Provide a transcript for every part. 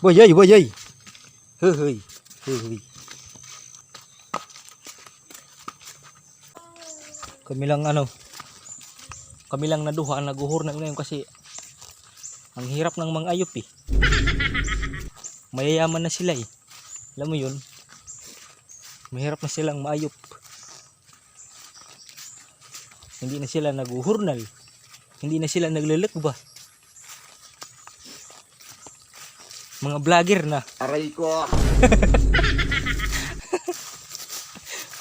Boy, ay, boy, ay. Hey. Kami lang naduha naguhur na ngayon kasi ang hirap ng mga ayop eh. Mayayaman na sila eh. Alam mo yun? Mahirap na silang maayop. Hindi na sila naguhurnal. Hindi na sila naglalakba. Mga vlogger na. Aray ko.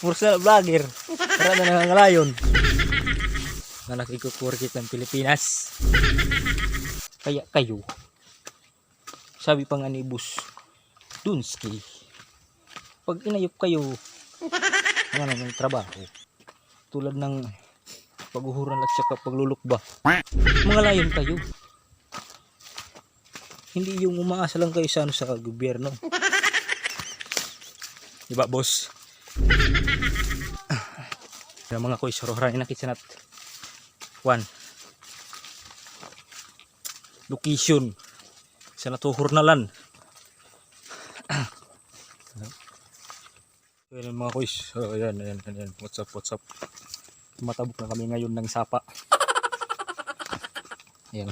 Pursa vlogger. Para na nangangalayon. Na nakikukurkit ng Pilipinas. Kaya kayo. Sabi pa nga ni Bus Dunski. Pag inayop kayo ng trabaho. Tulad ng paghuhuran at saka paglulukba. Mga layon kayo. Hindi yung umaasa lang kayo sa sa gobyerno. Diba, boss? Yung mga koy sorohran nakita nat. One. Location. Sa natuhurnalan. Ayan mga koy. So, ayan. What's up? Tumatabok na kami ngayon ng sapa. Ayan.